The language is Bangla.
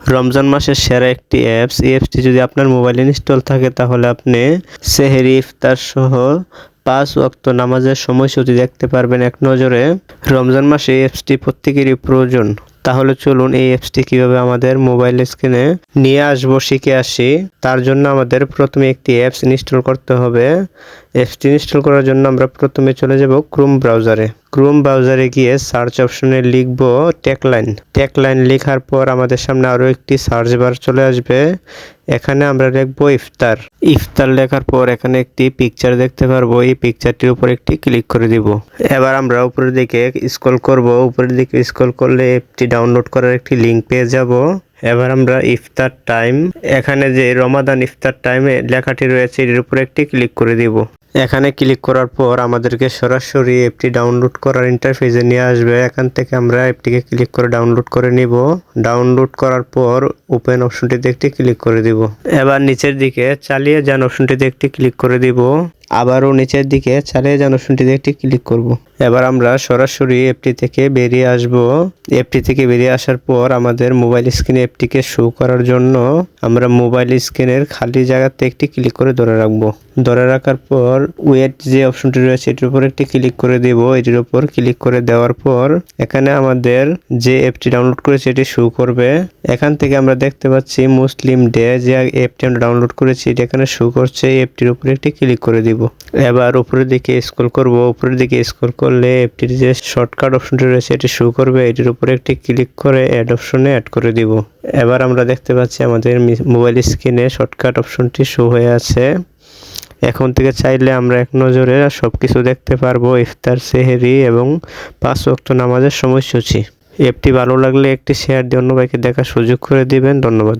রমজান মাসের সেরা একটি অ্যাপস। এই অ্যাপসটি যদি আপনার মোবাইলে ইনস্টল থাকে তাহলে আপনি সেহরি, ইফতার সহ 5 ওয়াক্ত নামাজের সময়সূচি দেখতে পারবেন এক নজরে। রমজান মাসে এই অ্যাপসটি প্রত্যেকেরই প্রয়োজন। তাহলে চলুন এই অ্যাপসটি কিভাবে আমাদের মোবাইল স্ক্রিনে নিয়ে আসবো শিখে আসি। তার জন্য আমাদের প্রথমে একটি অ্যাপস ইনস্টল করতে হবে। অ্যাপসটি ইনস্টল করার জন্য আমরা প্রথমে চলে যাব ক্রোম ব্রাউজারে। ক্রোম ব্রাউজারে গিয়ে সার্চ অপশনে লিখব টেকলাইন। টেকলাইন লেখার পর আমাদের সামনে আরও একটি সার্চ বার চলে আসবে। এখানে আমরা লিখব ইফতার। ইফতার লেখার পর এখানে একটি পিকচার দেখতে পারবো। এই পিকচারটির উপর একটি ক্লিক করে দিব। এবার আমরা উপরের দিকে স্ক্রল করব। উপরের দিকে স্ক্রল করলে অ্যাপটি ডাউনলোড করার একটি লিঙ্ক পেয়ে যাব। এবার আমরা ইফতার টাইম, এখানে যে রমাদান ইফতার টাইমে লেখাটি রয়েছে এর উপর একটি ক্লিক করে দিব। এখানে ক্লিক করার পর আমাদেরকে সরাসরি অ্যাপটি ডাউনলোড করার ইন্টারফেসে নিয়ে আসবে। এখান থেকে আমরা অ্যাপটিকে ক্লিক করে ডাউনলোড করে নিব। ডাউনলোড করার পর ওপেন অপশনটিতে একটি ক্লিক করে দিব। এবার নিচের দিকে চালিয়ে যান অপশনটিতে একটি ক্লিক করে দিব। আবারও নিচের দিকে চালিয়ে যান অপশনটিতে একটি ক্লিক করব। এবার আমরা সরাসরি অ্যাপটি থেকে বেরিয়ে আসব। অ্যাপটি থেকে বেরিয়ে আসার পর আমাদের মোবাইল স্ক্রিনে অ্যাপটিকে শো করার জন্য আমরা মোবাইল স্ক্রিনের খালি জায়গাতে একটি ক্লিক করে ধরে রাখবো। ধরে রাখার পর ওয়েট যে অপশনটি রয়েছে এটির উপর একটি ক্লিক করে দেব। এটির উপর ক্লিক করে দেওয়ার পর এখানে আমাদের যে অ্যাপটি ডাউনলোড করেছি এটি শো করবে। এখান থেকে আমরা দেখতে পাচ্ছি মুসলিম ডে যে অ্যাপটি আমরা ডাউনলোড করেছি এটি এখানে শো করছে। অ্যাপটির উপর একটি ক্লিক করে দিব। এবার উপরের দিকে স্ক্রল করব। উপরের দিকে স্ক্রল করলে অ্যাপটির যে শর্টকাট অপশনটি রয়েছে এটি শো করবে। এটির উপর একটি ক্লিক করে অ্যাড অপশনে অ্যাড করে দিব। এবার আমরা দেখতে পাচ্ছি আমাদের মোবাইল স্ক্রিনে শর্টকাট অপশনটি শো হয়ে আছে। এখন থেকে চাইলে আমরা এক নজরে সবকিছু দেখতে পারবো, ইফতার, সেহরি এবং 5 ওয়াক্ত নামাজের সময়সূচি। অ্যাপটি ভালো লাগলে একটি শেয়ার দিয়ে অন্য ভাইকে দেখার সুযোগ করে দিবেন। ধন্যবাদ।